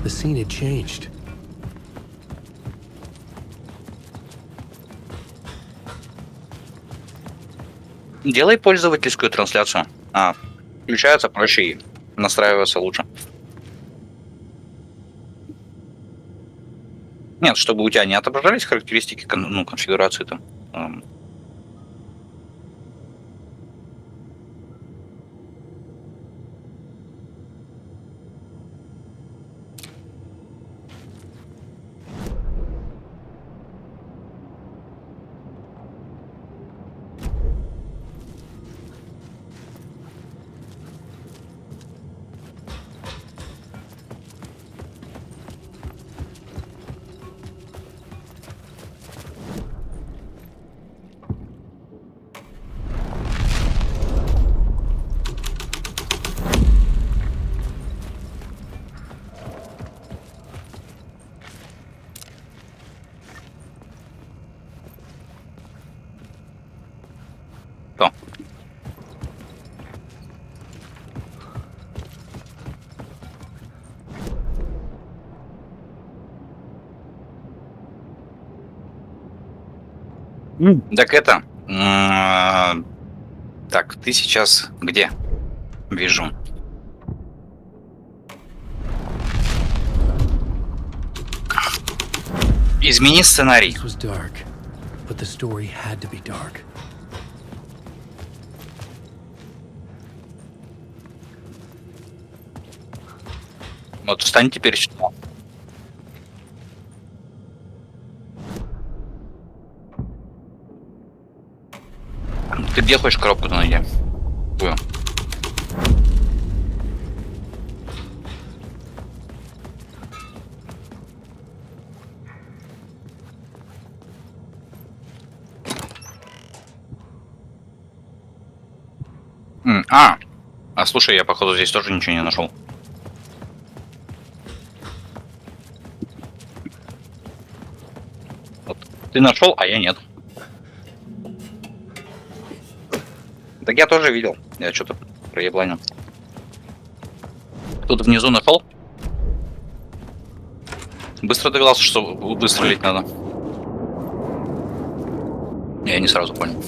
The scene had changed. Делай пользовательскую трансляцию. Включается проще и настраивается лучше. Нет, чтобы у тебя не отображались характеристики, ну, конфигурации там. То. Так это... Так, ты сейчас где? Вижу. Измени сценарий. This was dark, but the story had to be dark. Вот встань теперь сюда. Ты где хочешь коробку-то найти? Какую? Слушай, я походу здесь тоже ничего не нашел. Вот ты нашел, а я нет. Так я тоже видел. Я что-то проебланил. Тут внизу нашел. Быстро догадался, что выстрелить надо. Я не сразу понял.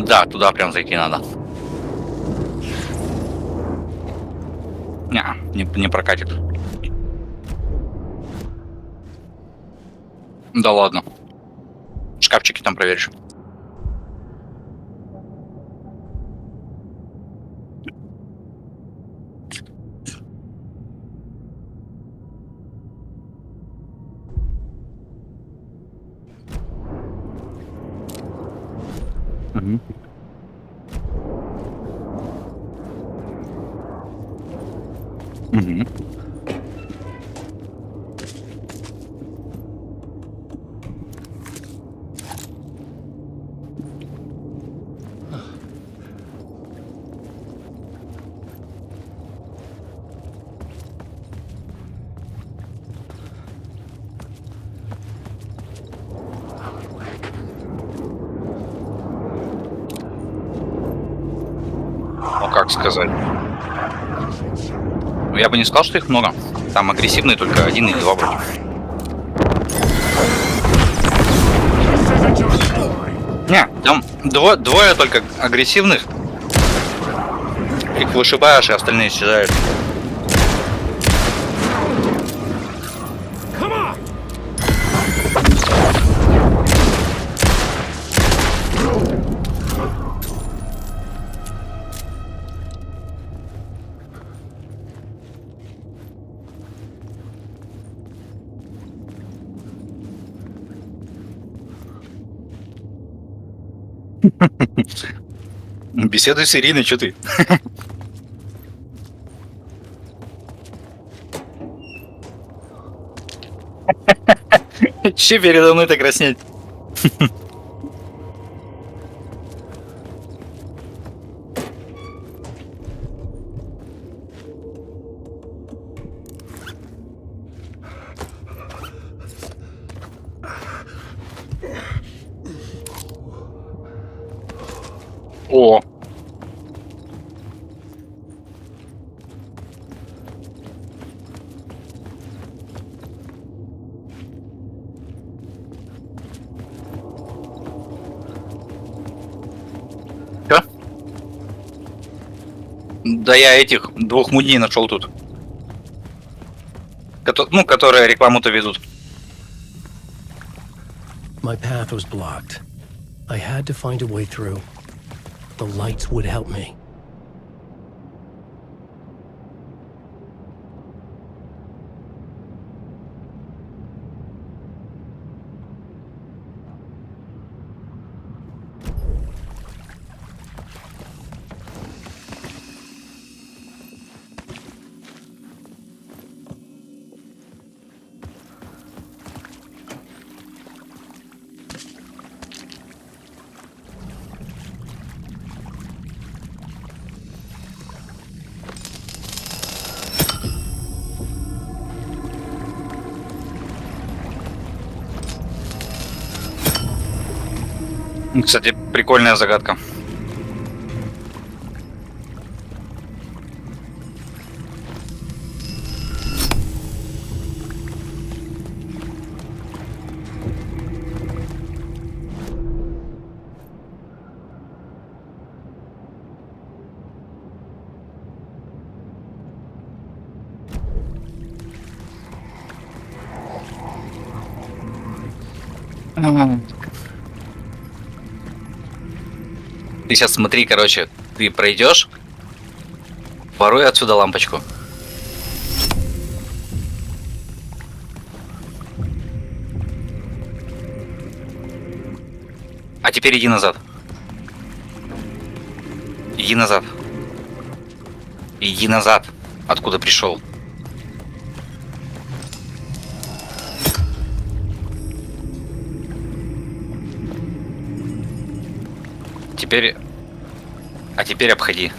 Да, туда прям зайти надо. Не прокатит. Да ладно. Шкафчики там проверишь. Угу. Угу. Как сказать? Я бы не сказал, что их много. Там агрессивные только один или два вроде. Не, там двое только агрессивных. Их вышибаешь, и остальные исчезают. Беседуй с Ириной, что ты? Че передо мной так краснеть? О, Да я этих двух мудней нашел тут. Ну, которые рекламу-то ведут. My path was blocked. I had to find a way through. The lights would help me. Кстати, прикольная загадка. Ты сейчас смотри, короче, ты пройдешь, воруй отсюда лампочку. А теперь иди назад. Иди назад. Иди назад, откуда пришел. Теперь... А теперь обходи.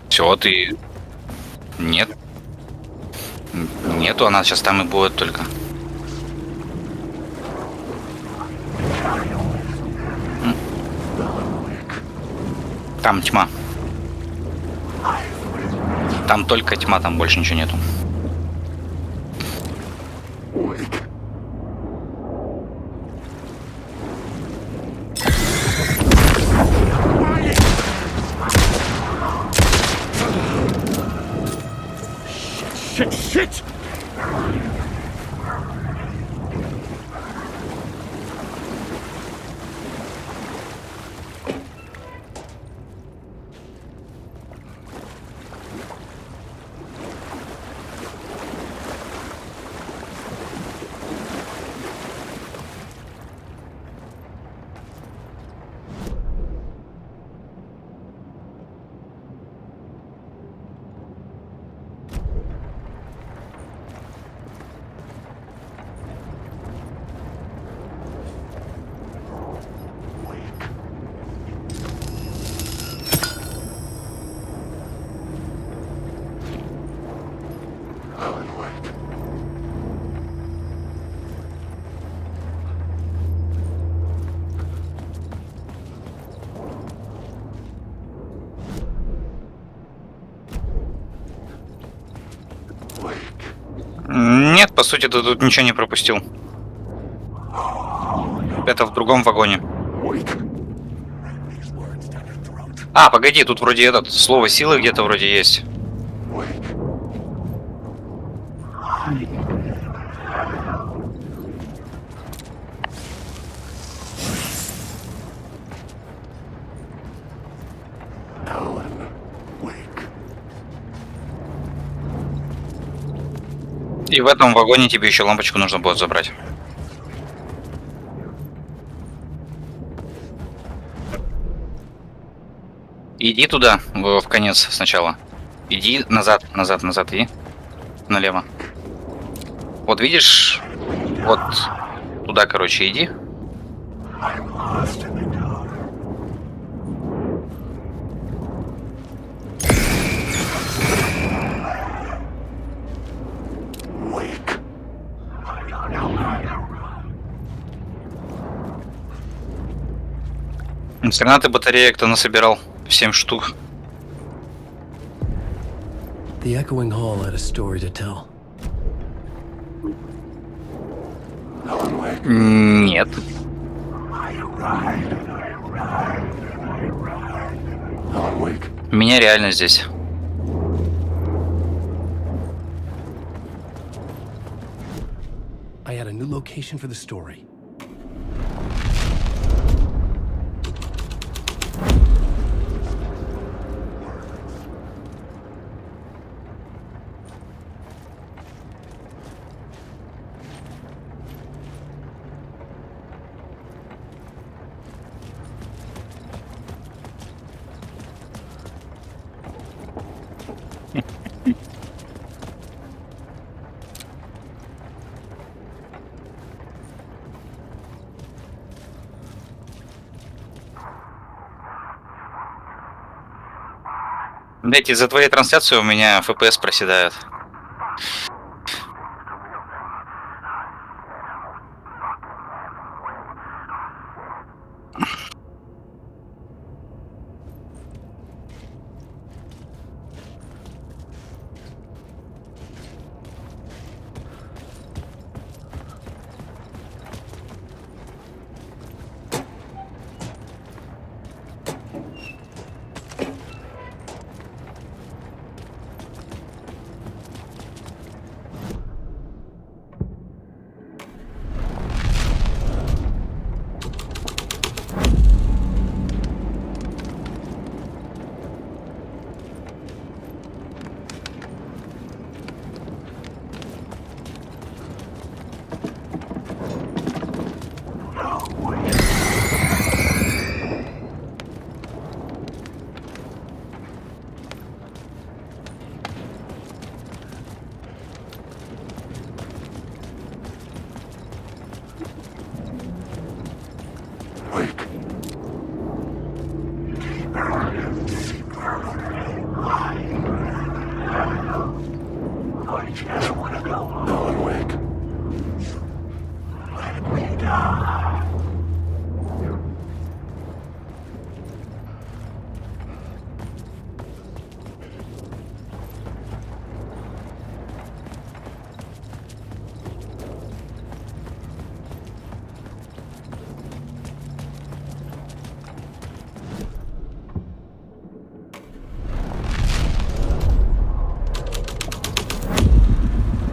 Все, ты... Нет. Нету, она сейчас там и будет только. Там тьма. Там только тьма, там больше ничего нету. Shit! Нет, по сути, ты тут ничего не пропустил. Это в другом вагоне. А, погоди, тут вроде этот слово силы где-то вроде есть. И в этом вагоне тебе еще лампочку нужно будет забрать. Иди туда, в конец сначала. Иди назад, иди. Налево. Вот видишь, вот туда, короче, иди. С гранаты батареек-то насобирал 7 штук. The echoing hall had a story to tell. Нет. Меня реально здесь. I had a new location for the story. Блять, из-за твоей трансляции у меня FPS проседает.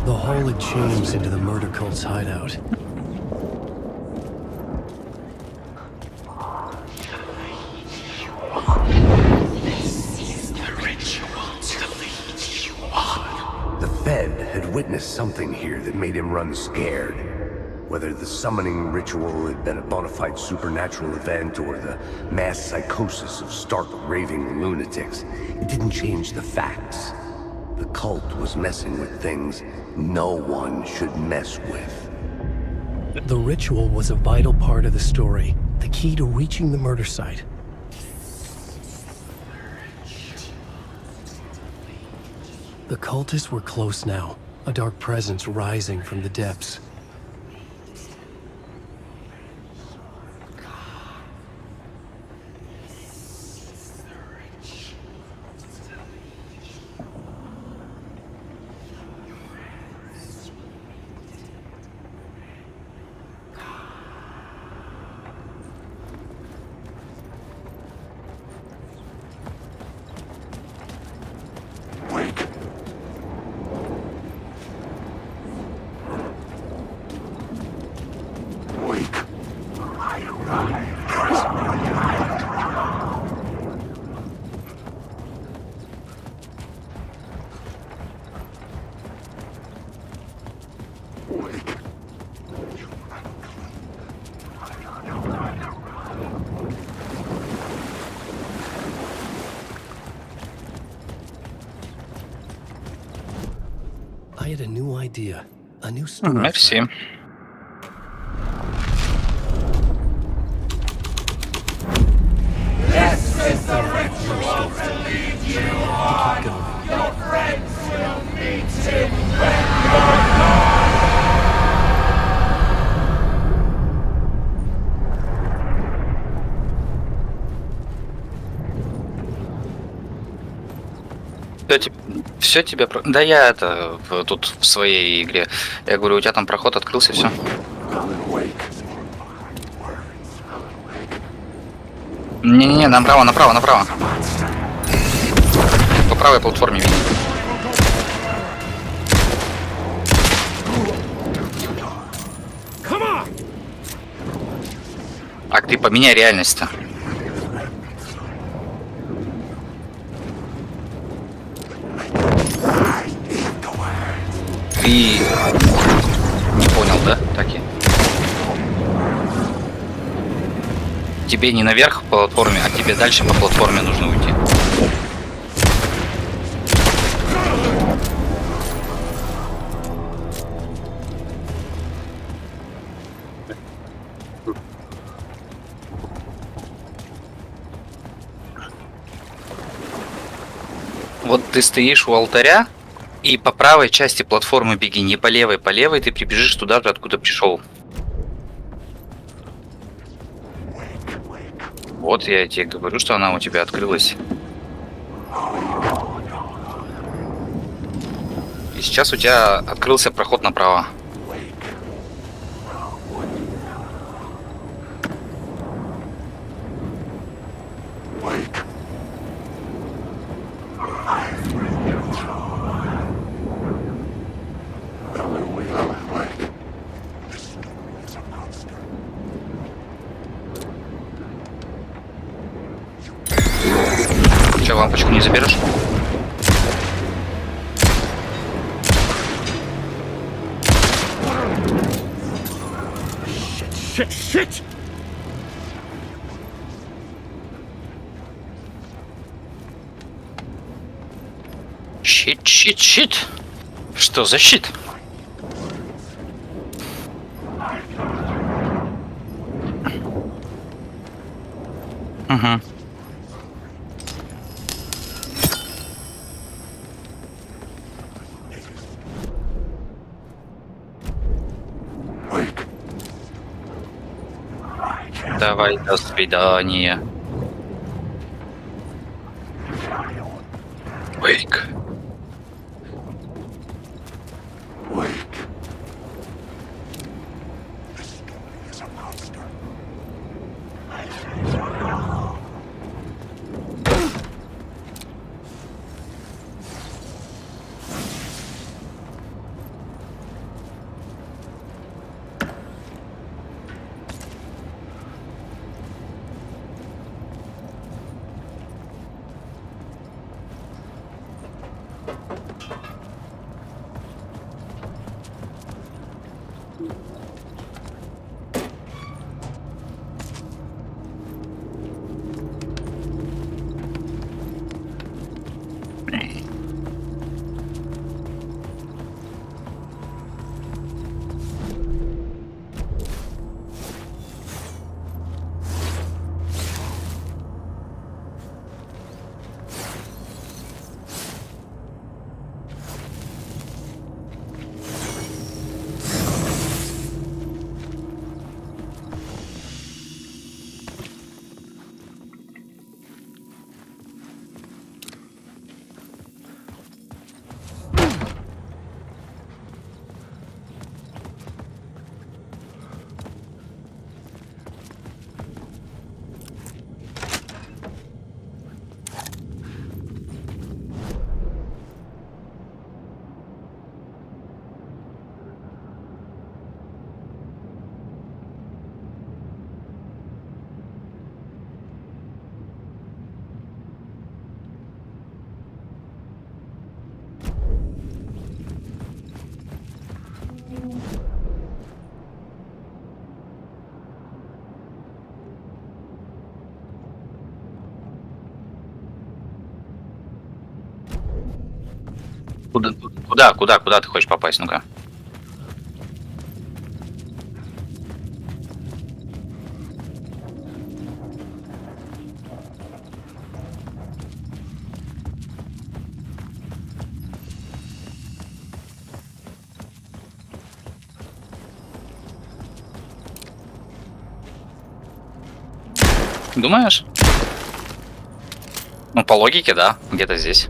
The hole had changed into the murder cult's hideout. The Fed had witnessed something here that made him run scared. Whether the summoning ritual had been a bona fide supernatural event or the mass psychosis of stark raving lunatics, it didn't change the facts. The cult was messing with things no one should mess with. The ritual was a vital part of the story, the key to reaching the murder site. The cultists were close now, a dark presence rising from the depths. I had a new idea, a new story. Merci. This is the ritual to lead you on. Your friends will meet him when you're gone. Все тебе... Да я это... Тут в своей игре. Я говорю, у тебя там проход открылся, все. Не-не-не, направо, направо, направо. По правой платформе видно. А ты поменяй реальность-то. Ты не понял, да? Таки. Тебе не наверх по платформе, а тебе дальше по платформе нужно уйти. Вот ты стоишь у алтаря, и по правой части платформы беги, не по левой. По левой ты прибежишь туда же, откуда пришел. Вот я тебе говорю, что она у тебя открылась. И сейчас у тебя открылся проход направо. Че, лампочку не заберешь? Shit! Щит. Что за щит? Угу. Давай, до свидания. Wake. Куда ты хочешь попасть? Ну-ка. Думаешь? Ну, по логике, да. Где-то здесь.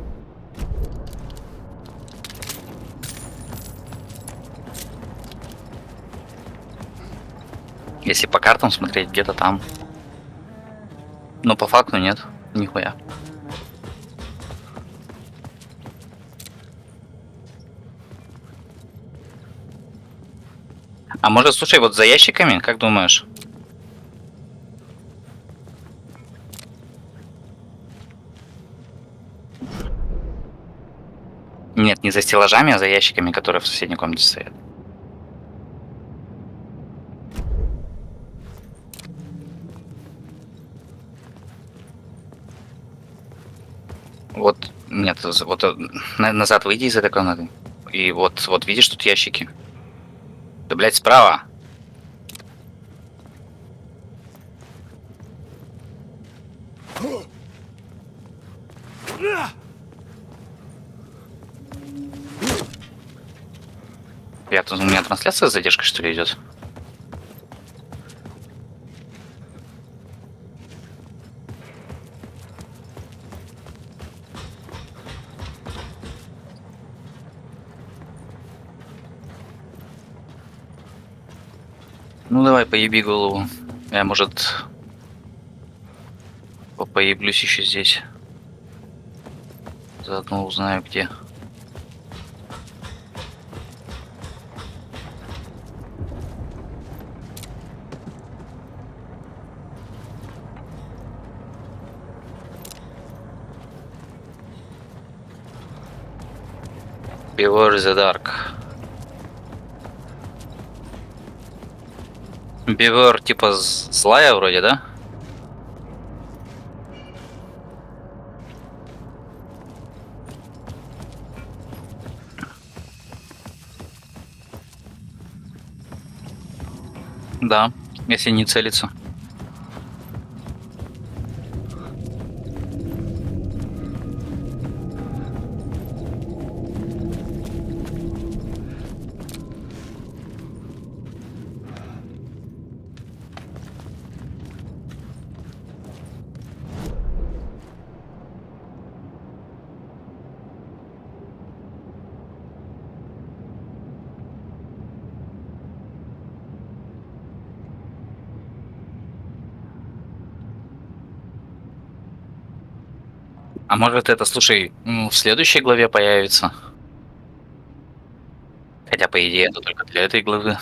Если по картам смотреть, где-то там. Но по факту нет. Нихуя. А может, слушай, вот за ящиками, как думаешь? Нет, не за стеллажами, а за ящиками, которые в соседней комнате стоят. Вот, нет, вот назад выйди из этой комнаты. И вот видишь тут ящики. Да, блядь, справа. У меня трансляция с задержкой, что ли, идет? Ну давай, поеби голову. Я, может, поеблюсь еще здесь. Заодно узнаю, где. Beware the dark. Beware типа злая вроде, да? Да, если не целиться. А может это, слушай, в следующей главе появится? Хотя, по идее, это только для этой главы.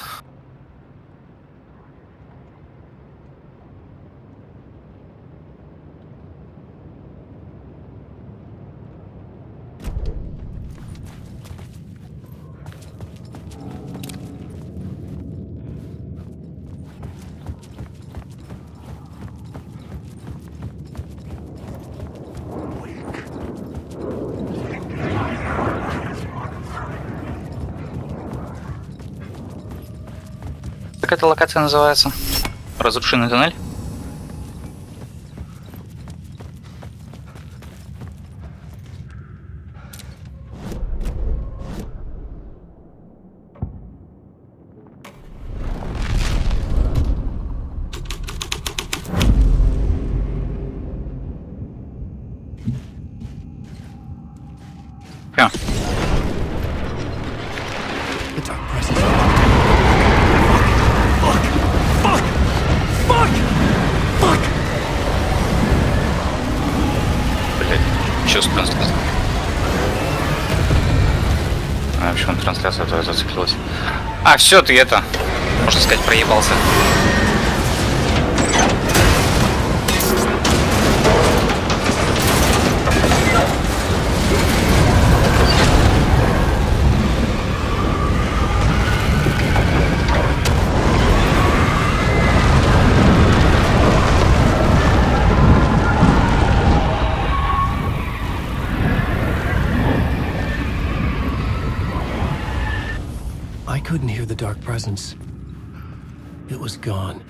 Как эта локация называется? Разрушенный тоннель? Всё. Блять, что с трансляцией? А почему трансляция твоя зациклилась? А, все, ты это, можно сказать, проебался. I couldn't hear the dark presence. It was gone.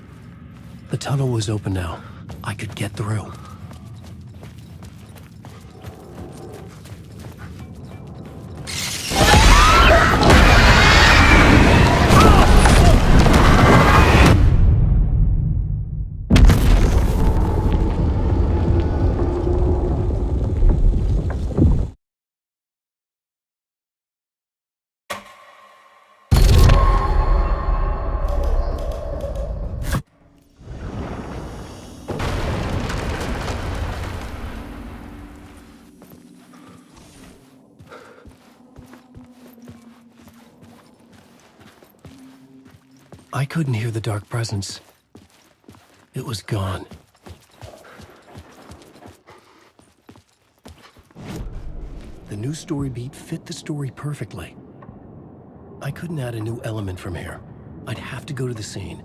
The tunnel was open now. I could get through. I couldn't hear the dark presence. It was gone. The new story beat fit the story perfectly. I couldn't add a new element from here. I'd have to go to the scene.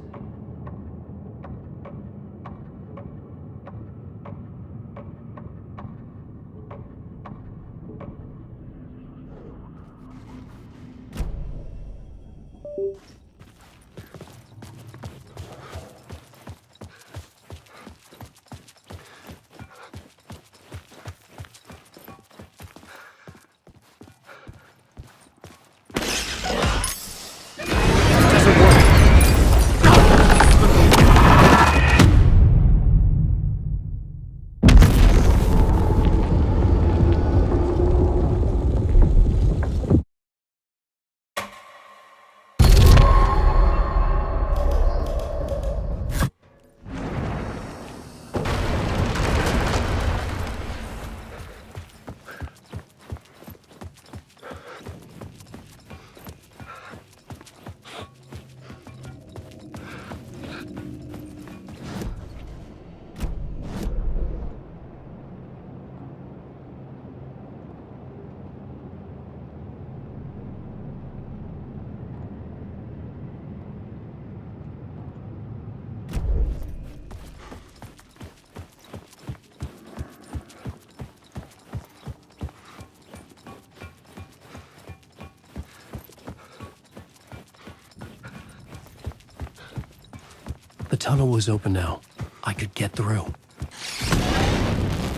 The tunnel was open now. I could get through.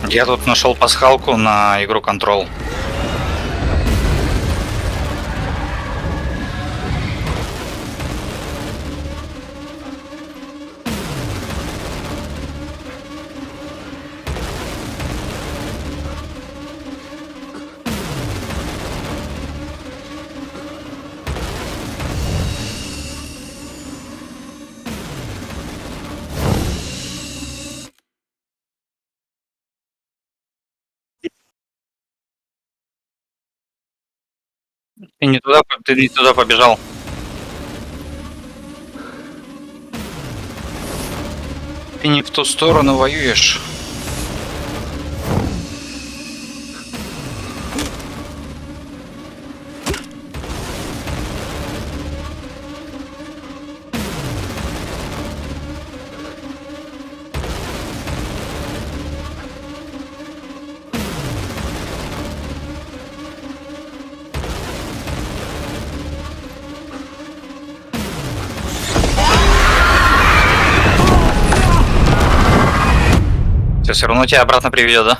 Я тут нашел пасхалку на игру Control. Ты не туда побежал. Ты не в ту сторону воюешь. Все равно тебя обратно приведет, да?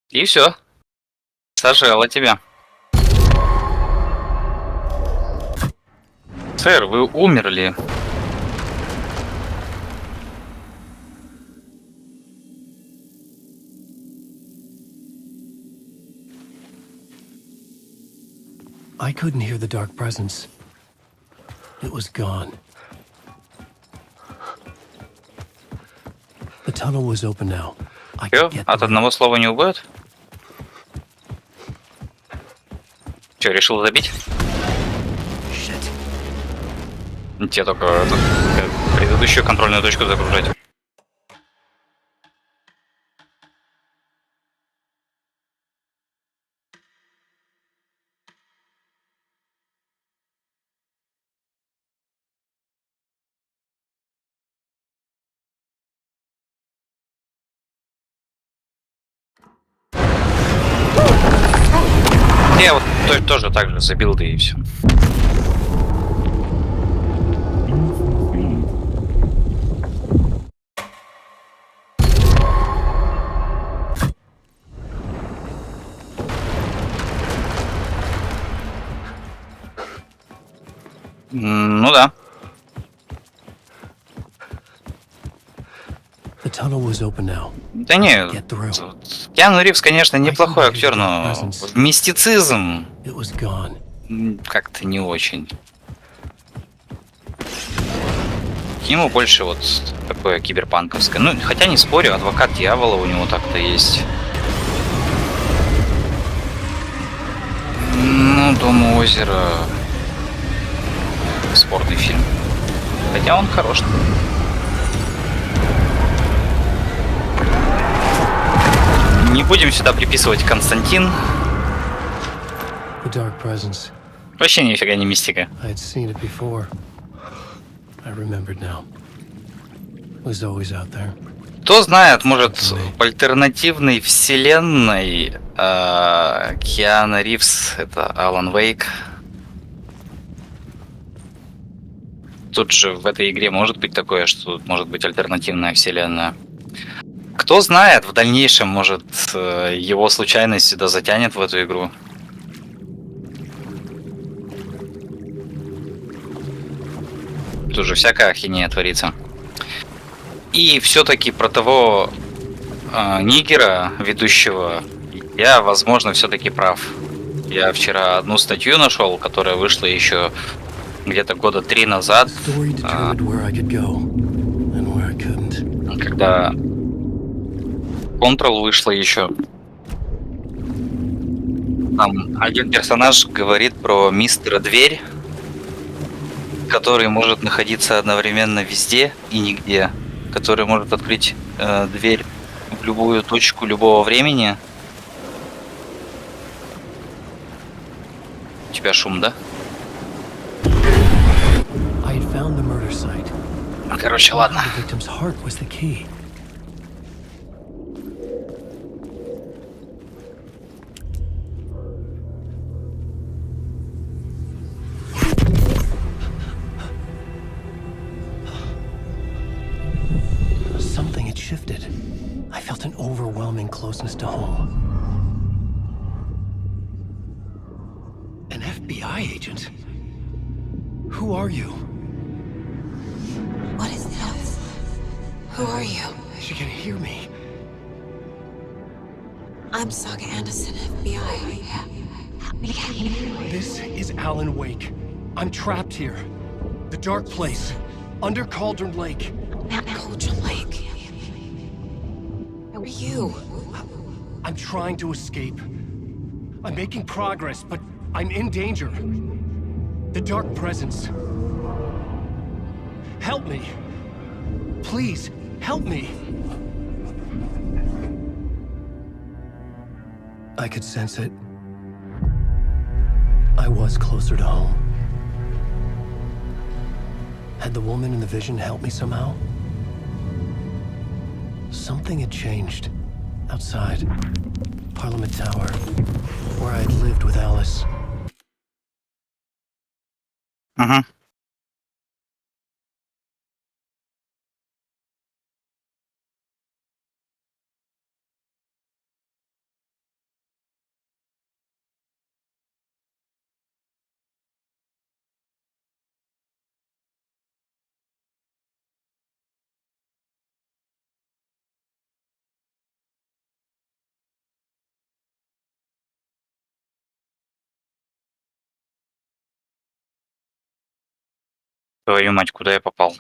И все. Сожрала тебя. Сэр, вы умерли. I couldn't hear the dark presence. It was gone. The tunnel was open now. I Чё? could get От through. одного слова не убьет? Че, решил забить? Тебе только предыдущую контрольную точку загружать. Я вот тоже так же забил, да и все. Ну да. The tunnel was open now. Да не, Get through. Киану Ривз, конечно, неплохой актер, но мистицизм It was gone. как-то не очень. Ему больше вот такое киберпанковское. Ну, хотя не спорю, адвокат дьявола у него так-то есть. Ну, «Дом у озера» спорный фильм. Хотя он хорош. Не будем сюда приписывать Константин. The dark presence. Вообще нифига не мистика. I had seen it before. I remembered now. It was always out there. Кто знает, может, в альтернативной вселенной Киану Ривз — это Алан Вейк. Тут же в этой игре может быть такое, что тут может быть альтернативная вселенная. Кто знает, в дальнейшем, может, его случайность сюда затянет в эту игру. Тут же всякая ахинея творится. И все-таки про того нигера, ведущего, я, возможно, все-таки прав. Я вчера одну статью нашел, которая вышла еще где-то года 3 назад, когда Control вышла еще. Там один персонаж говорит про мистера Дверь, который может находиться одновременно везде и нигде, который может открыть дверь в любую точку любого времени. У тебя шум, да? Короче, ладно. Something had shifted. I felt an overwhelming closeness to home. An FBI agent? Who are you? What is this? Who are you? She can hear me. I'm Saga Anderson, FBI. This is Alan Wake. I'm trapped here. The dark place. Under Cauldron Lake. At Cauldron Lake. Who are you? I'm trying to escape. I'm making progress, but I'm in danger. The dark presence. Help me. Please, help me. I could sense it. I was closer to home. Had the woman in the vision helped me somehow? Something had changed. Outside. Parliament Tower. Where I had lived with Alice. Ага. Твою мать, куда я попал?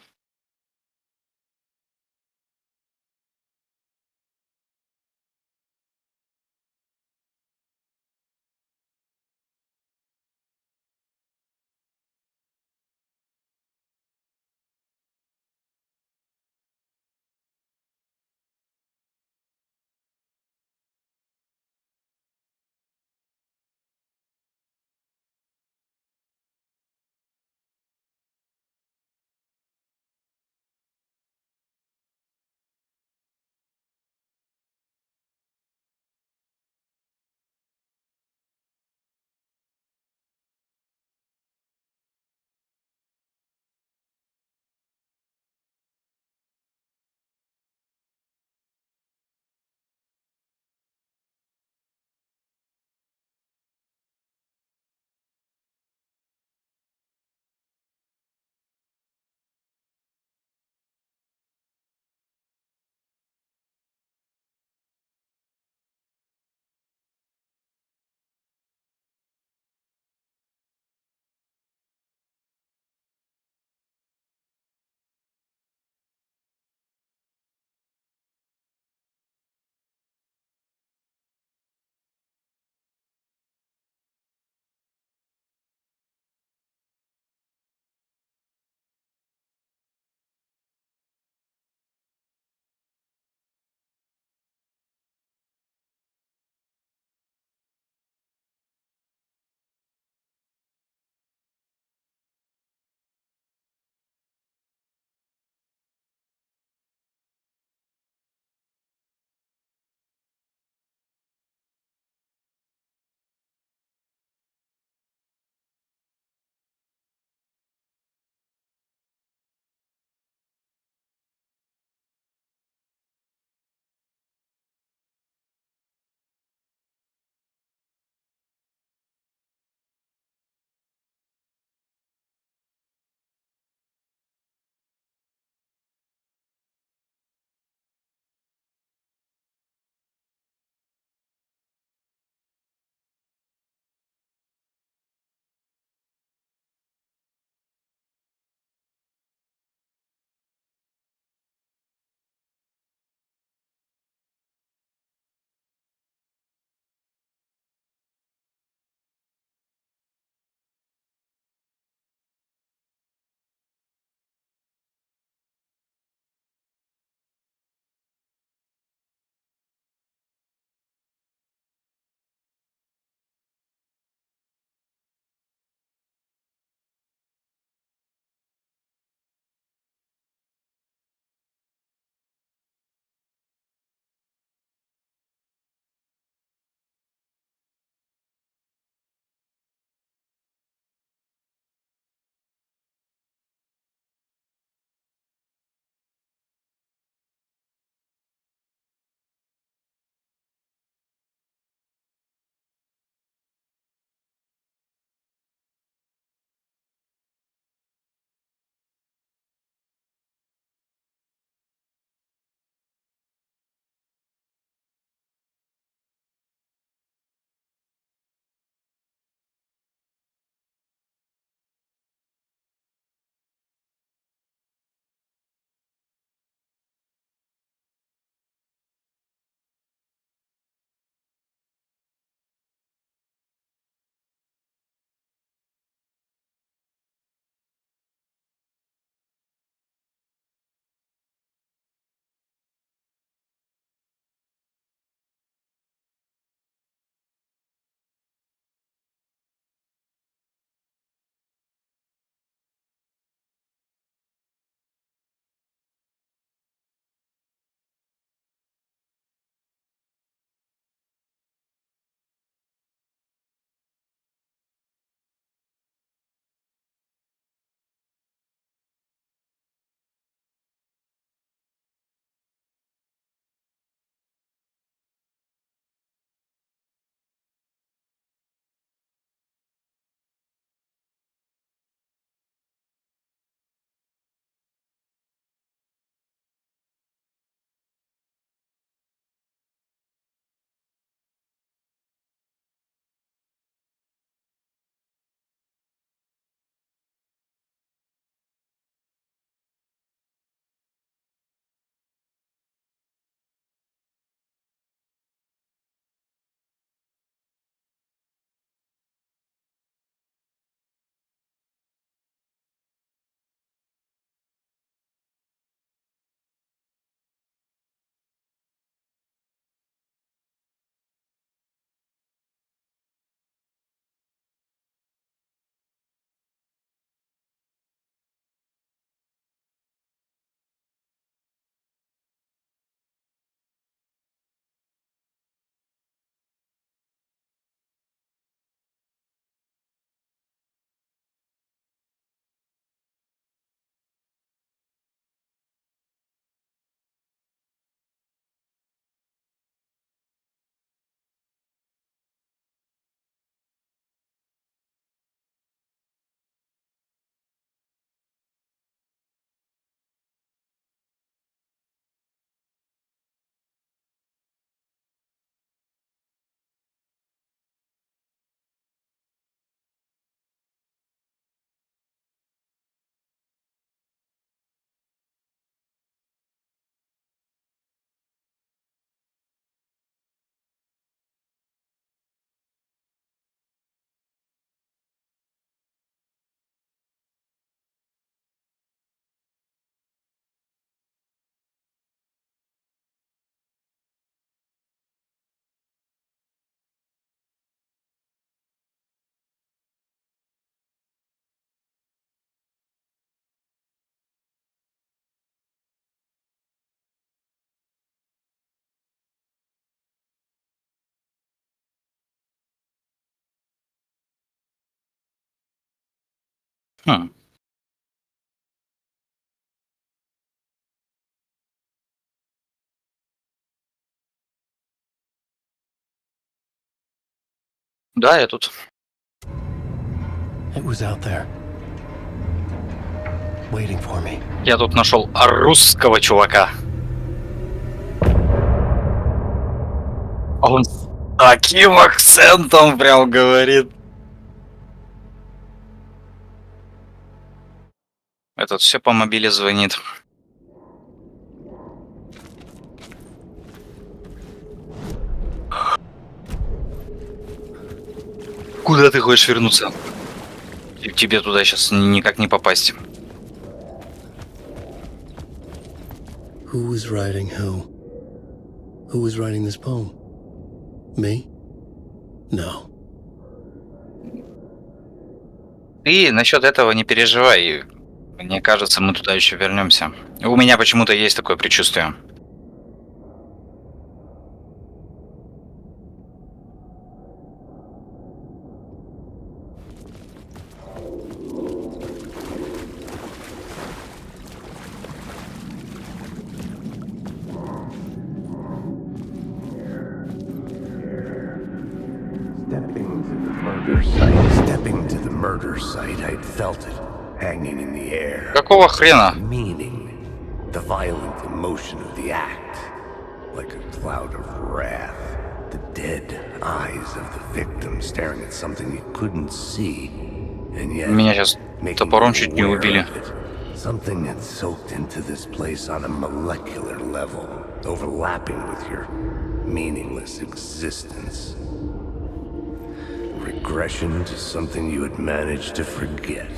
Хм. Да, я тут. It was out there, waiting for me. Я тут нашел русского чувака. Он с таким акцентом прям говорит. Этот все по мобиле звонит. Куда ты хочешь вернуться? Тебе туда сейчас никак не попасть. Who was writing who? Who was writing this poem? Me? No. Ты насчет этого не переживай. Мне кажется, мы туда еще вернемся. У меня почему-то есть такое предчувствие. Stepping to the murder site, I'd felt it, hanging in the air. Какого хрена? Meaning, the violent emotion of the act, like a cloud of wrath. The dead eyes of the victim staring at something you couldn't see, and yet Меня сейчас making топором you чуть не aware убили. of it. Something had soaked into this place on a molecular level, overlapping with your meaningless existence. Regression to something you had managed to forget.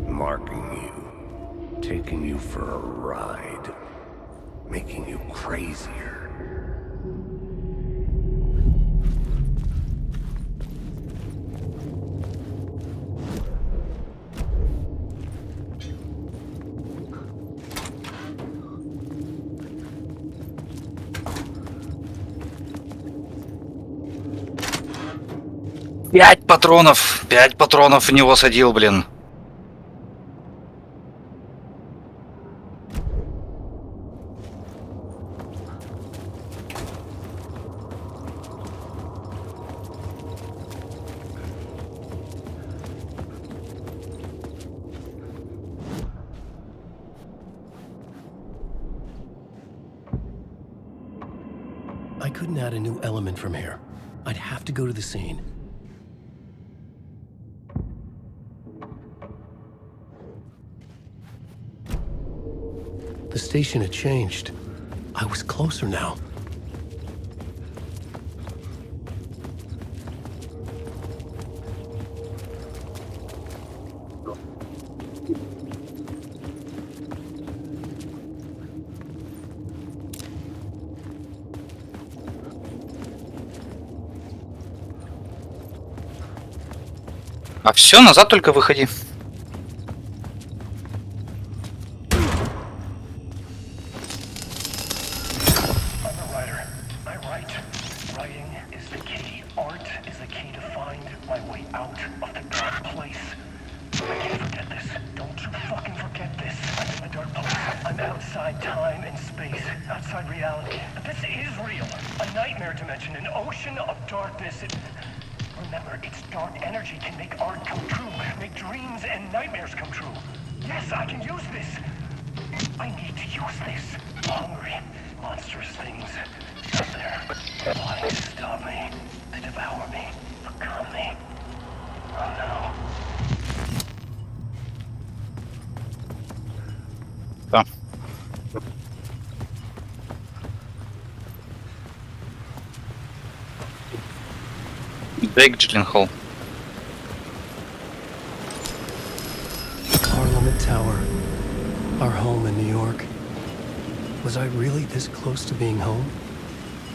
Marking you. Taking you for a ride. Making you crazier. Пять патронов в него садил, блин. I couldn't add a new element from here. I'd have to go to the scene. The station had changed. I was closer now. А все, назад только выходи. Remember, its dark energy can make art come true, make dreams and nightmares come true. Yes, I can use this. I need to use this. Hungry, monstrous things out there, plotting to stop me, to devour me, become me. Oh no. Да. Дейк Джилленхол. Parliament Tower. Our home in New York. Was I really this close to being home?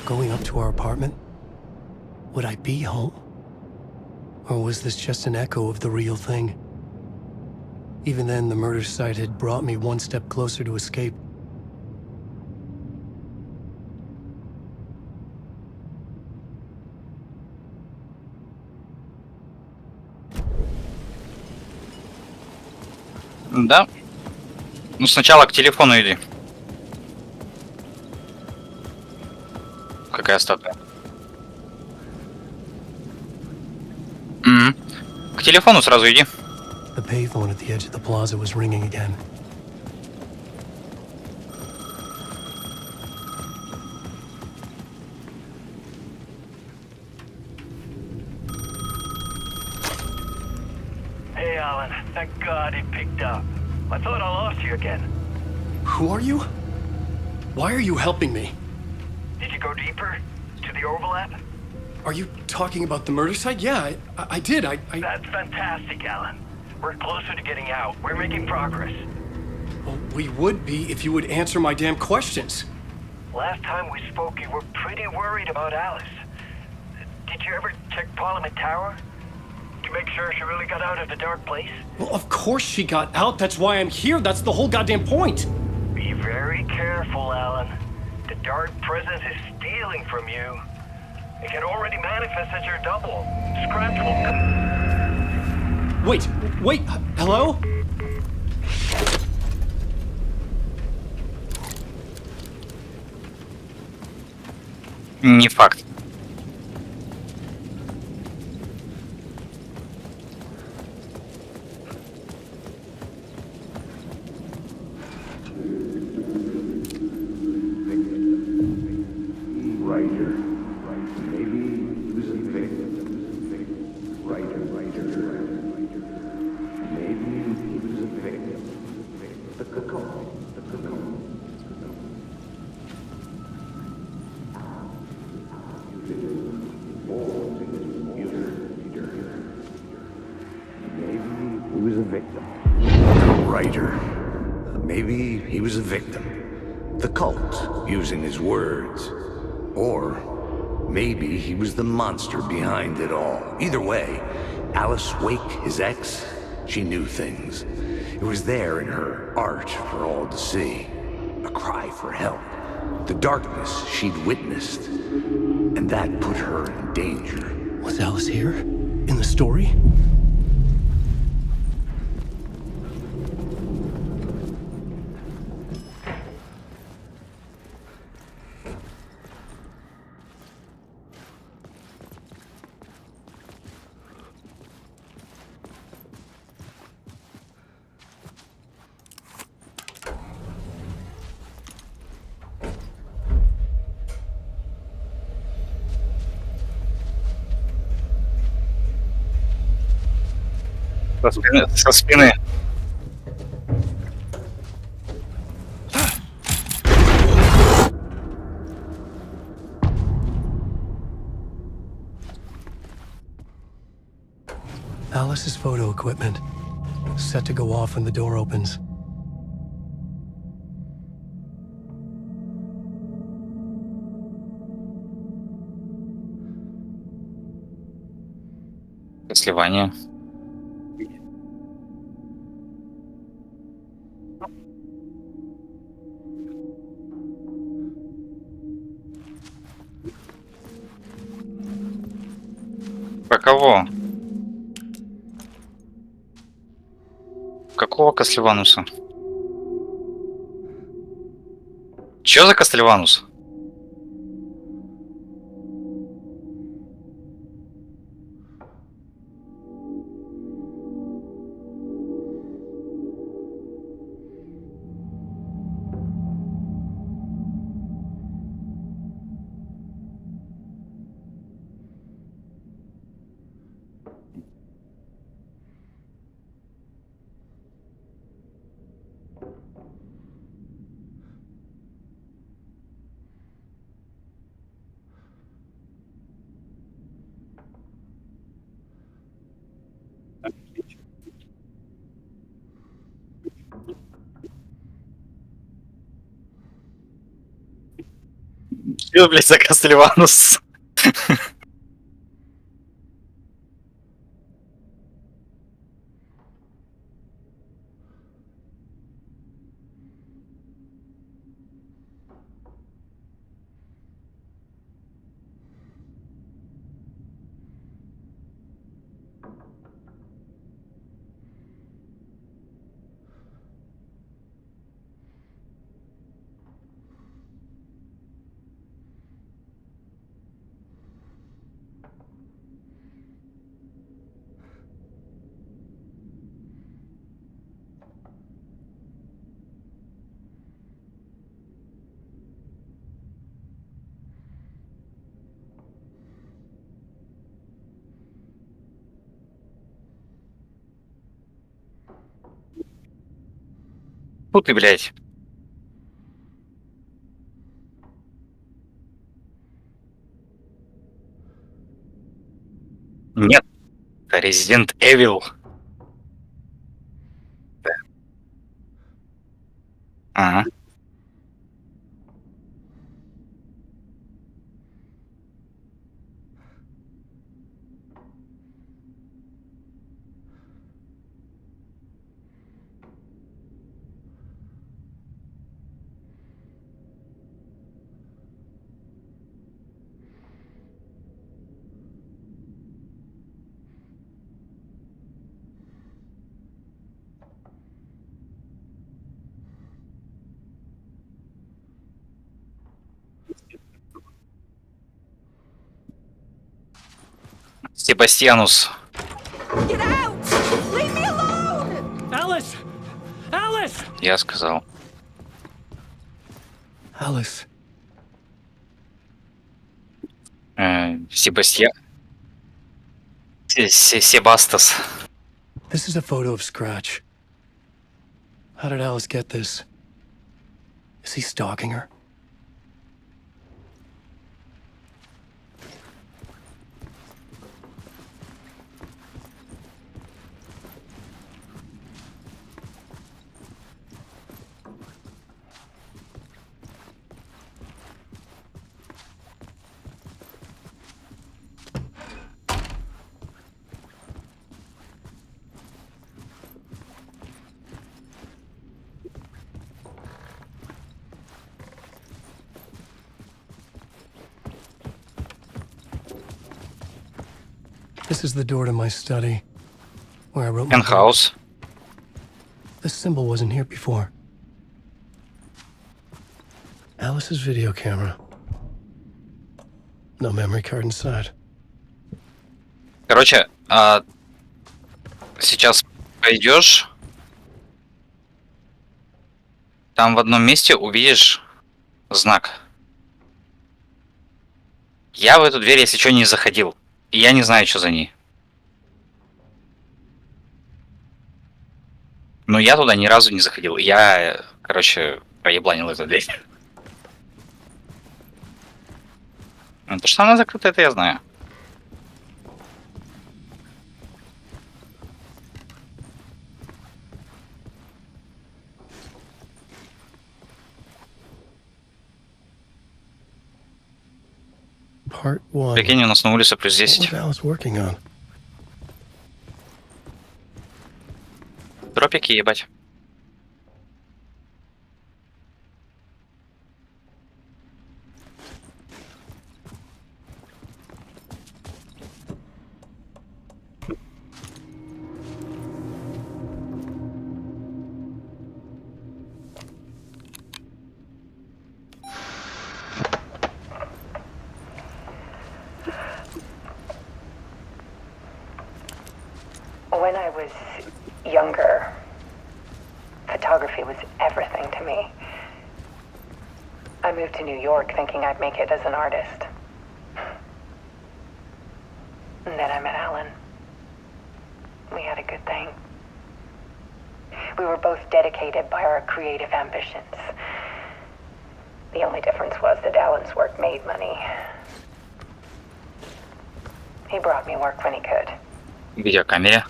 Going up to our apartment? Would I be home? Or was this just an echo of the real thing? Even then, the murder site had brought me one step closer to escape. Да? Ну сначала к телефону иди. Какая статуя? Мгм. К телефону сразу иди. The payphone at the edge of the plaza was ringing again. Hey, Alan. Thank God it picked up. I thought I lost you again. Who are you? Why are you helping me? Did you go deeper? To the overlap? Are you talking about the murder site? Yeah, I did. I That's fantastic, Alan. We're closer to getting out. We're making progress. Well, we would be if you would answer my damn questions. Last time we spoke, you were pretty worried about Alice. Did you ever check Parliament Tower? To make sure she really got out of the dark place? Well, of course she got out. That's why I'm here. That's the whole goddamn point. Be very careful, Alan. The dark presence is stealing from you. It can already manifest as your double. Scratch will come. Wait, hello? Не факт. Writer. Maybe he was a victim. Writer. Maybe he was a victim. The cult. Maybe he was a victim. The writer. Maybe he was a victim. The cult, using his words. Or maybe he was the monster behind it all. Either way, Alice Wake, his ex, she knew things. It was there in her art for all to see. A cry for help. The darkness she'd witnessed. And that put her in danger. Was Alice here? In the story? Со спины. Alice's photo equipment. Set to go off when the door opens. Сливание. Про кого? Какого Кастельвануса? Чё за Кастельванус? Что, блядь, за Кастельванус? Фу ты, блядь. Нет, это Resident Evil. Ага. Себастьянус. Get out! Leave me alone! Alice! Alice! Я сказал. Alice. Себастьян. Себастас. This is a photo of Scratch. How did Alice get this? Is he stalking her? This is the door to my study, where I wrote my book. Энхаус. This symbol wasn't here before. Alice's video camera. No memory card inside. Короче, сейчас пойдешь, там в одном месте увидишь знак. Я в эту дверь, если что, не заходил. И я не знаю, что за ней. Но я туда ни разу не заходил. Я, короче, проебланил эту дверь. Ну, то, что она закрыта, это я знаю. Part 1. Прикинь, у нас на улице плюс What 10. was Alice working on? Тропики, ебать. When I was younger, photography was everything to me. I moved to New York thinking I'd make it as an artist. And then I met Alan. We had a good thing. We were both dedicated by our creative ambitions. The only difference was that Alan's work made money. He brought me work when he could. Видеокамере.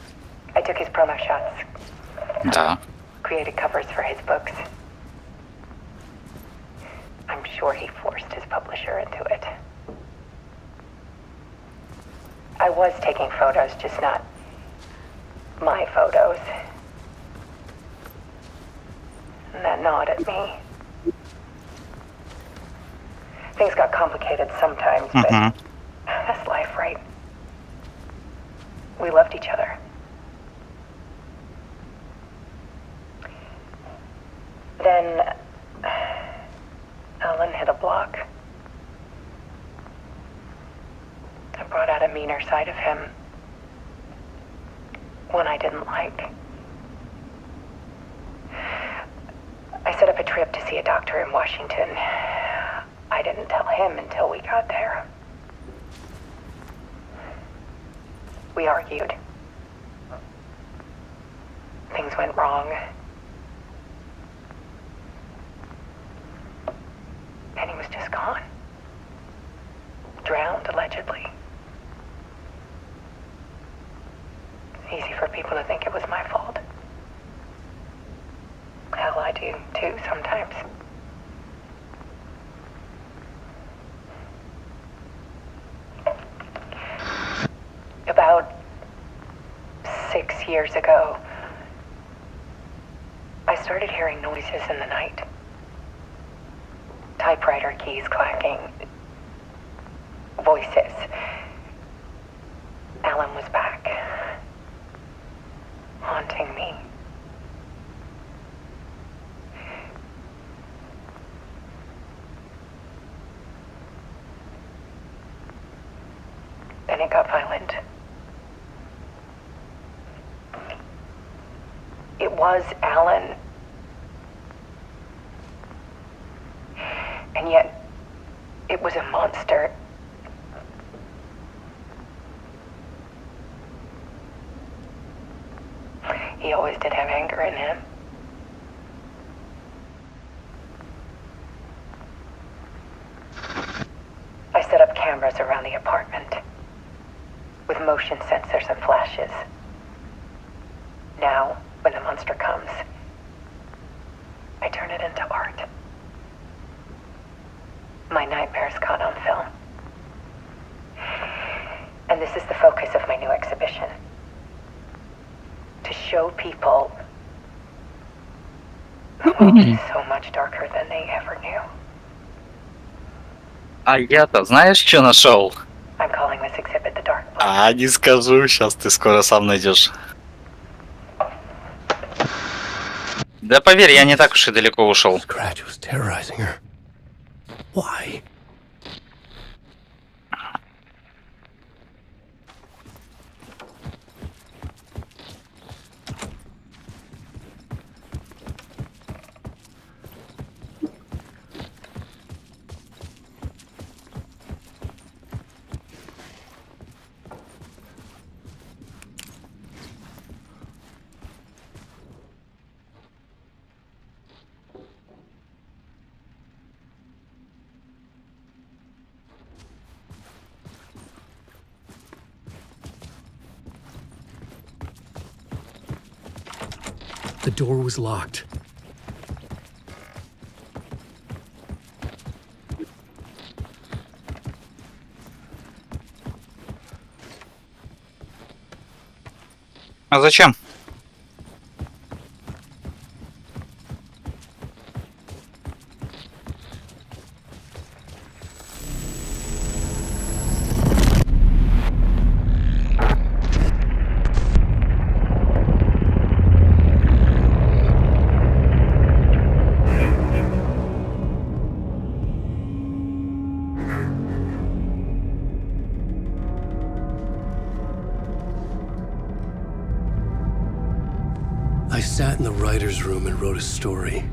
I took his promo shots, Да. created covers for his books. I'm sure he forced his publisher into it. I was taking photos, just not my photos. And that gnawed at me. Things got complicated sometimes, but that's life, right? We loved each other. Then Alan hit a block. I brought out a meaner side of him. One I didn't like. I set up a trip to see a doctor in Washington. I didn't tell him until we got there. We argued. Things went wrong. gone. Drowned, allegedly. Easy for people to think it was my fault. Hell, I do too sometimes. About 6 years ago, I started hearing noises in the night. Typewriter keys clacking. Voices. Alan was back. Haunting me. Then it got violent. It was Alan. And yet, it was a monster. He always did have anger in him. I set up cameras around the apartment with motion sensors and flashes. Now, when the monster comes, I turn it into art. My nightmares caught on film. And this is the focus of my new exhibition. To show people the world is so much darker than they ever knew. А я-то знаешь, что нашел? I'm calling this exhibit the Dark Book. А, не скажу, сейчас ты скоро сам найдешь. Да поверь, я не так уж и далеко ушел. Scratch was terrorizing her. Why? The door was locked. А зачем? I sat in the writer's room and wrote a story.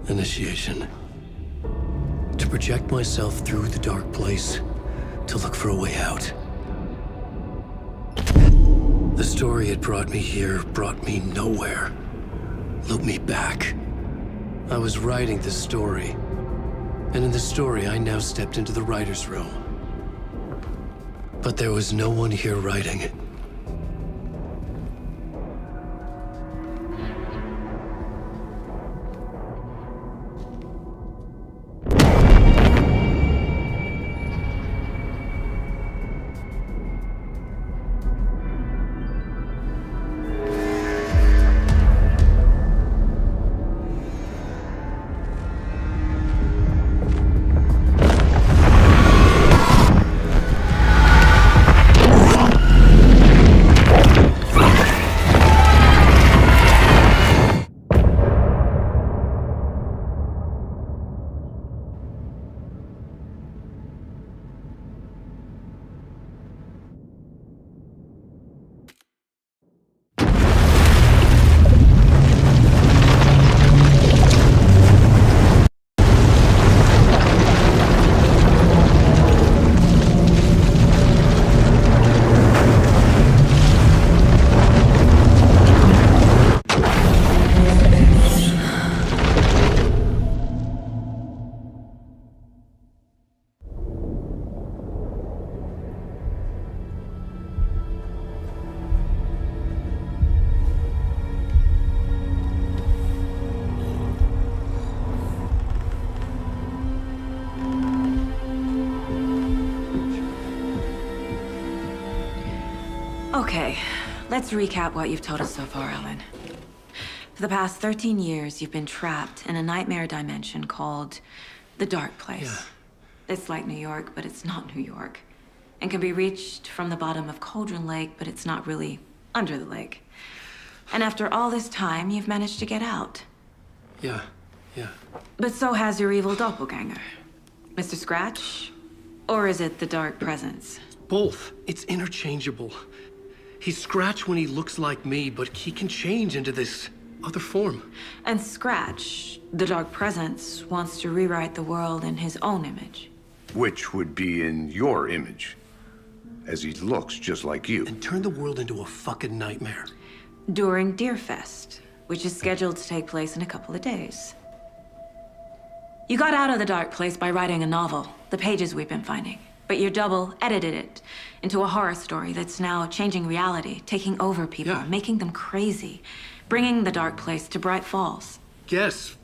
Initiation. To project myself through the dark place, to look for a way out. The story had brought me here, brought me nowhere. Looped me back. I was writing the story. And in the story, I now stepped into the writer's room. But there was no one here writing it. Okay, let's recap what you've told us so far, Alan. For the past 13 years, you've been trapped in a nightmare dimension called the Dark Place. Yeah. It's like New York, but it's not New York. And can be reached from the bottom of Cauldron Lake, but it's not really under the lake. And after all this time, you've managed to get out. Yeah. But so has your evil doppelganger. Mr. Scratch? Or is it the Dark Presence? Both. It's interchangeable. He's Scratch when he looks like me, but he can change into this other form. And Scratch, the Dark Presence, wants to rewrite the world in his own image. Which would be in your image, as he looks just like you. And turn the world into a fucking nightmare. During Deerfest, which is scheduled to take place in a couple of days. You got out of the Dark Place by writing a novel, the pages we've been finding. But your double edited it into a horror story that's now changing reality, taking over people, Yeah. making them crazy, bringing the Dark Place to Bright Falls. Guess.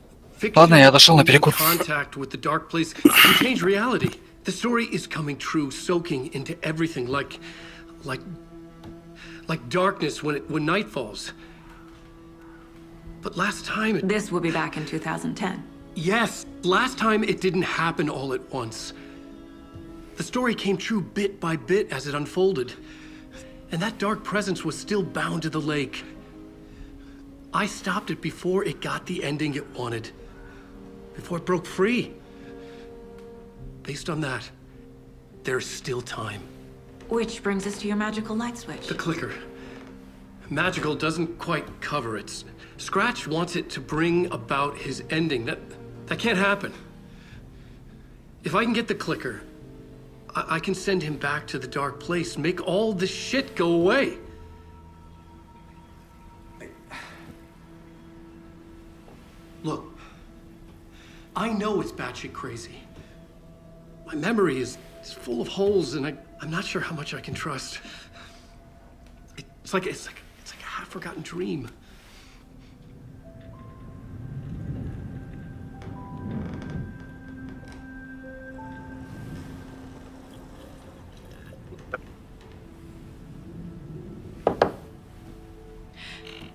Ладно, я отошел на перекур. Contact with the Dark Place can change reality. The story is coming true, soaking into everything, like darkness when night falls. But last time, This will be back in 2010. yes, last time it didn't happen all at once. The story came true bit by bit as it unfolded. And that dark presence was still bound to the lake. I stopped it before it got the ending it wanted. Before it broke free. Based on that, there's still time. Which brings us to your magical light switch. The clicker. Magical doesn't quite cover it. Scratch wants it to bring about his ending. That can't happen. If I can get the clicker, I can send him back to the Dark Place, make all this shit go away. Look, I know it's batshit crazy. My memory is full of holes, and I'm not sure how much I can trust. It's like a half-forgotten dream.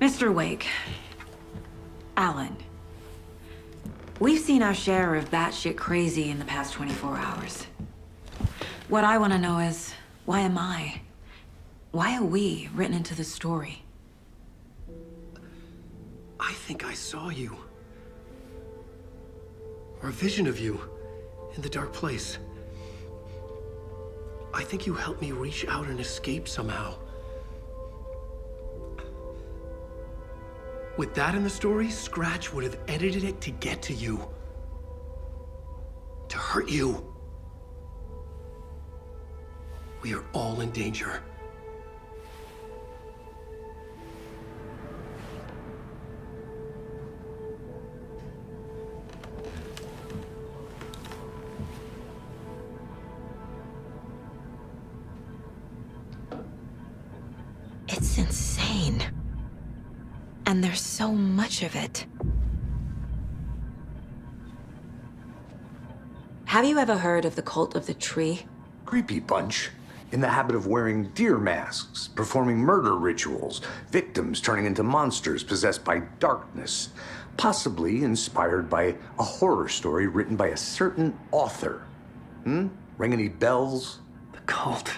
Mr. Wake. Alan. We've seen our share of batshit crazy in the past 24 hours. What I want to know is, why am I? Why are we written into the story? I think I saw you. Or a vision of you in the Dark Place. I think you helped me reach out and escape somehow. With that in the story, Scratch would have edited it to get to you. To hurt you. We are all in danger. It's insane. And there's so much of it. Have you ever heard of the Cult of the Tree? Creepy bunch. In the habit of wearing deer masks, performing murder rituals, victims turning into monsters possessed by darkness, possibly inspired by a horror story written by a certain author. Ring any bells? The cult.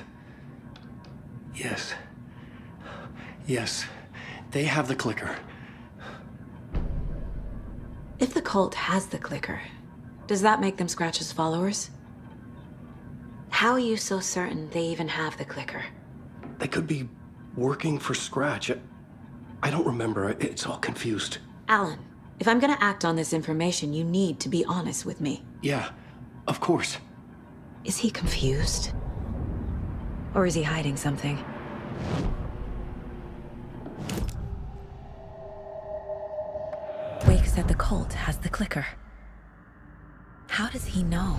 Yes. Yes. They have the clicker. If the cult has the clicker, does that make them Scratch's followers? How are you so certain they even have the clicker? They could be working for Scratch. I don't remember. It's all confused. Alan, if I'm gonna act on this information, you need to be honest with me. Yeah, of course. Is he confused? Or is he hiding something? Wake said the cult has the clicker. How does he know?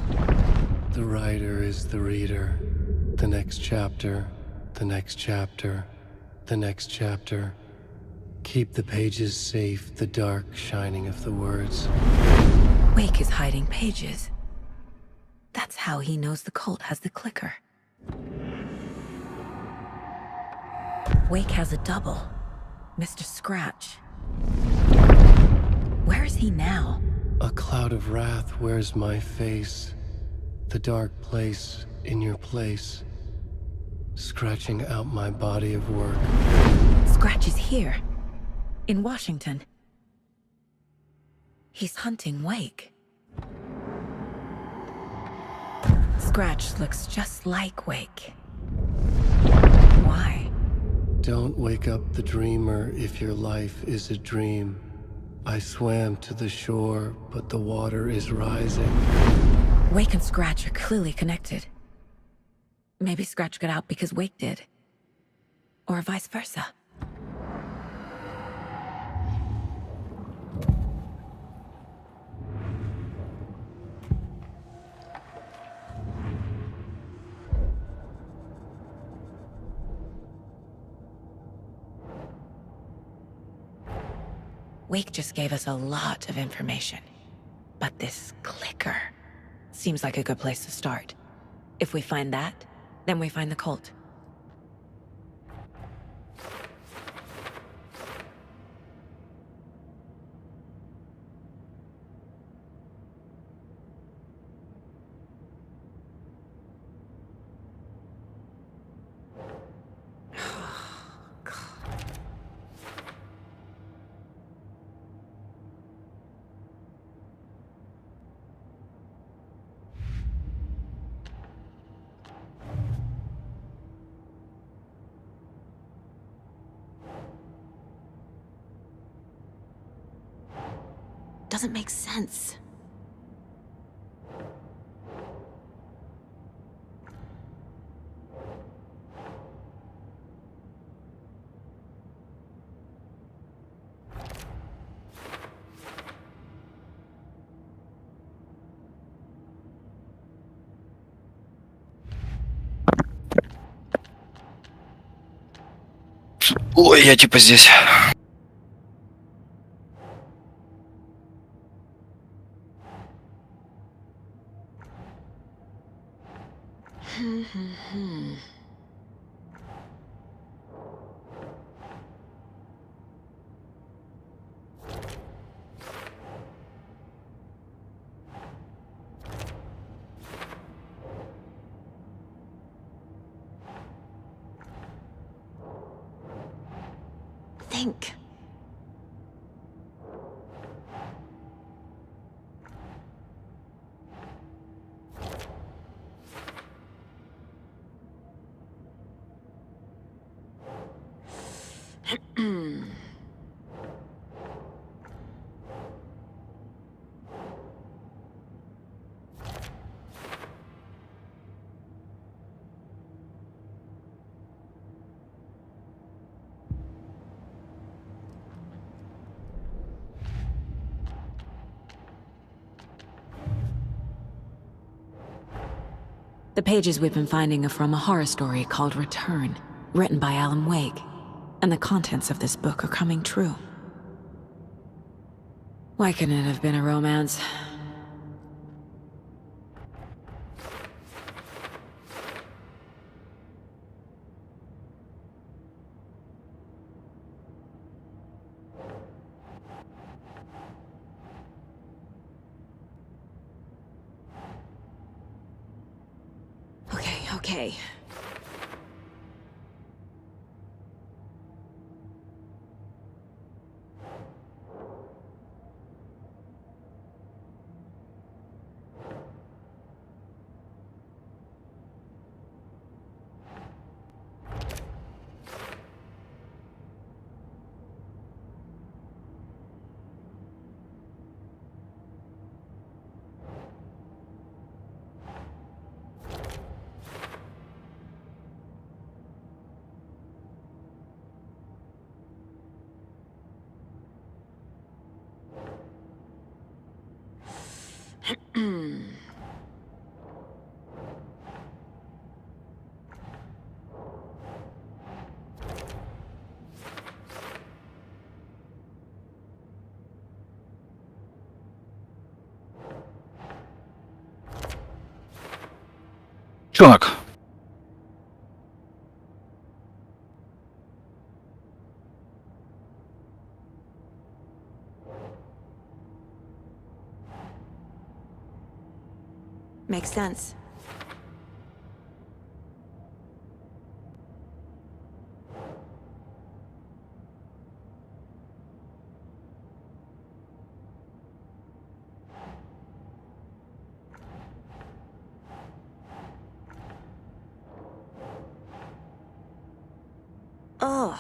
The writer is the reader. The next chapter, the next chapter, the next chapter. Keep the pages safe, the dark shining of the words. Wake is hiding pages. That's how he knows the cult has the clicker. Wake has a double. Mr. Scratch. Where is he now? A cloud of wrath wears my face. The dark place in your place. Scratching out my body of work. Scratch is here. In Washington. He's hunting Wake. Scratch looks just like Wake. Why? Don't wake up the dreamer if your life is a dream. I swam to the shore, but the water is rising. Wake and Scratch are clearly connected. Maybe Scratch got out because Wake did. Or vice versa. Wake just gave us a lot of information. But this clicker seems like a good place to start. If we find that, then we find the cult. Doesn't make sense. Ой, я типа здесь. Think. The pages we've been finding are from a horror story called Return, written by Alan Wake, and the contents of this book are coming true. Why couldn't it have been a romance? Okay. Чувак. Makes sense. Ugh.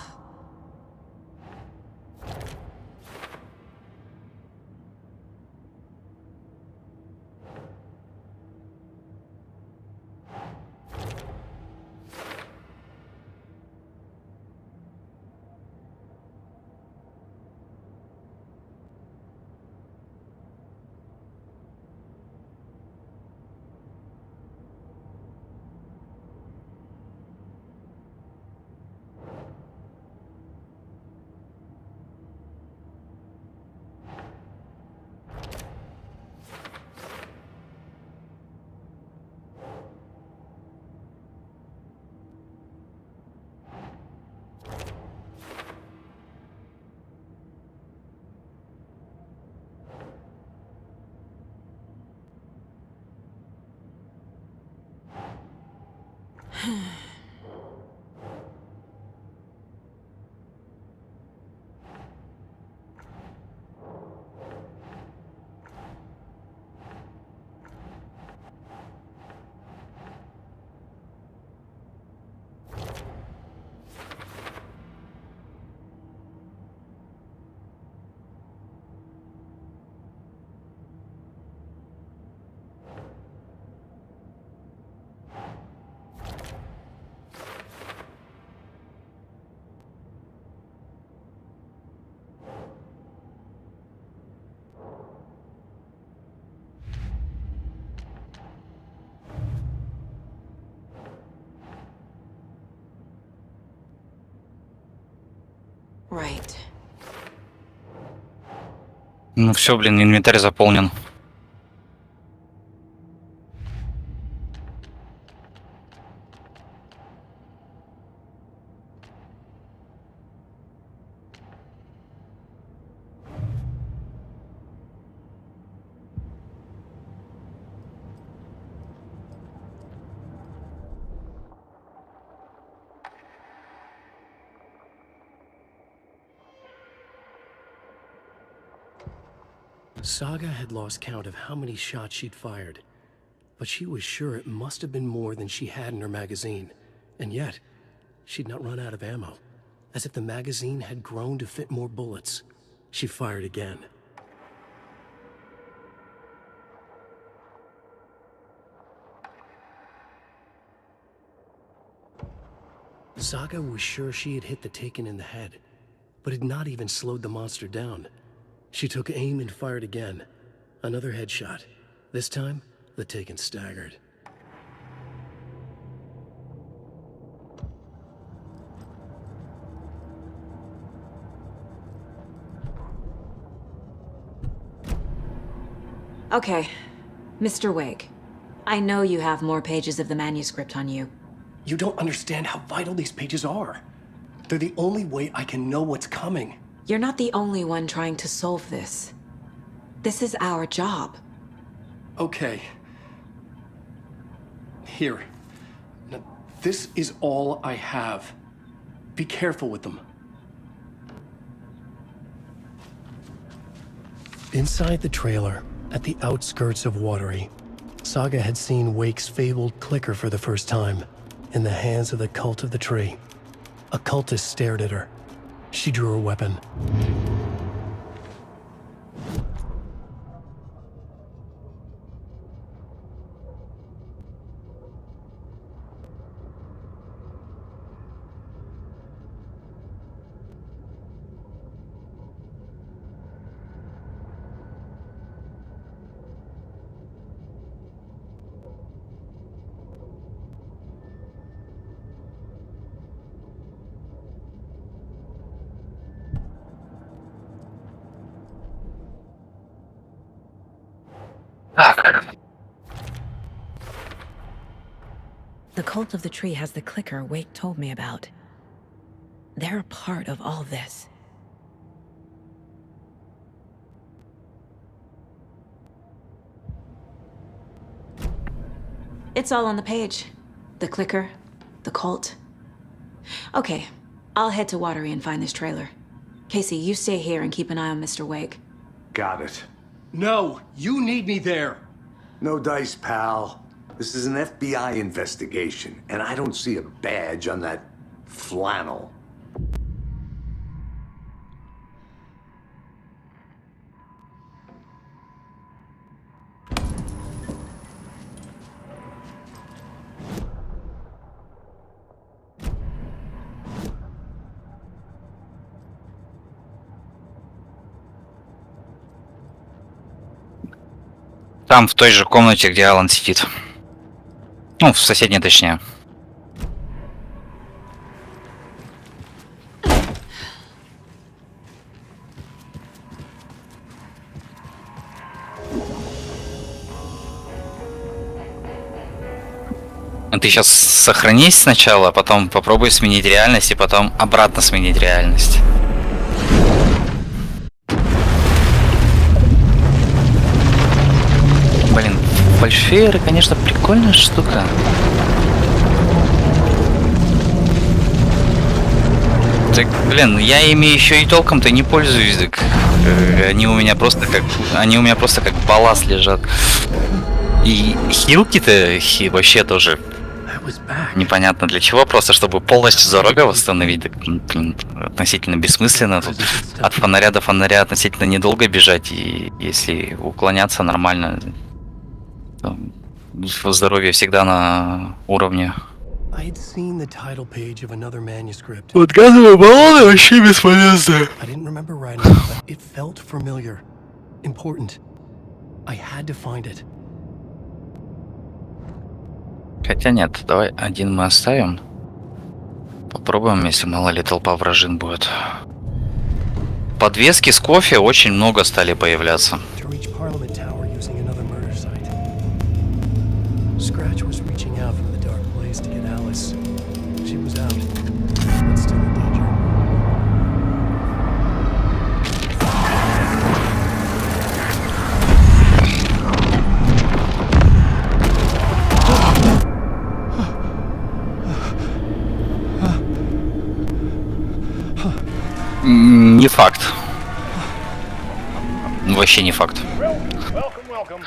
Right. Ну все, блин, инвентарь заполнен. Saga had lost count of how many shots she'd fired, but she was sure it must have been more than she had in her magazine. And yet, she'd not run out of ammo. As if the magazine had grown to fit more bullets. She fired again. Saga was sure she had hit the Taken in the head, but had not even slowed the monster down. She took aim and fired again. Another headshot. This time, the Taken staggered. Okay, Mr. Wake. I know you have more pages of the manuscript on you. You don't understand how vital these pages are. They're the only way I can know what's coming. You're not the only one trying to solve this. This is our job. Okay. Here. Now, this is all I have. Be careful with them. Inside the trailer, at the outskirts of Watery, Saga had seen Wake's fabled clicker for the first time, in the hands of the Cult of the Tree. A cultist stared at her. She drew her weapon. Так. The Cult of the Tree has the clicker Wake told me about. They're a part of all this. It's all on the page. The clicker, the cult. Okay, I'll head to Watery and find this trailer. Casey, you stay here and keep an eye on Mr. Wake. Got it. No, you need me there. No dice, pal. This is an FBI investigation, and I don't see a badge on that flannel. Там, в той же комнате, где Алан сидит. Ну, в соседней, точнее. Ты сейчас сохранись сначала, потом попробуй сменить реальность, и потом обратно сменить реальность. Блин, фальшфейеры, конечно, прикольная штука. Так, блин, я ими еще и толком-то не пользуюсь. Так, они у меня просто как балласт лежат. И хилки-то вообще тоже непонятно для чего, просто чтобы полностью зарога восстановить. Так, блин, относительно бессмысленно. Тут от фонаря до фонаря относительно недолго бежать, и если уклоняться нормально, здоровье всегда на уровне. Вот газовые баллоны вообще бесполезны. Хотя нет, давай один мы оставим. Попробуем, если мало ли толпа вражин будет. Подвески с кофе очень много стали появляться. Scratch was reaching out from the dark place to get Alice. She was out, but still in danger. Не факт. Вообще не факт. Welcome.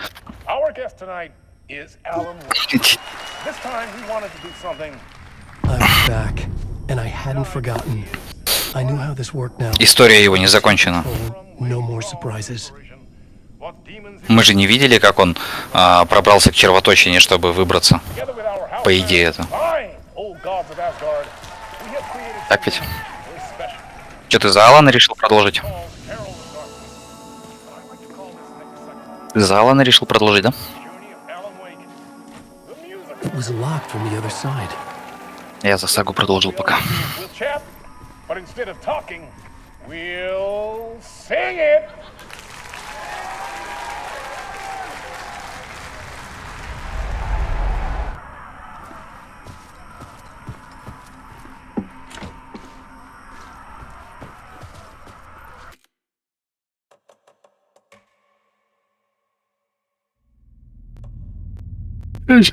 Our guest tonight is Alan Wake. This time he wanted to do something. I was back, and I hadn't forgotten. I knew how this worked now. История его не закончена. No more surprises. Мы же не видели, как он пробрался к червоточине, чтобы выбраться. По идее это. Так ведь? Что ты за Алана решил продолжить? Ты за Алана решил продолжить, да? It was locked from the other side. Я за сагу продолжил пока. But instead of talking, we'll sing it.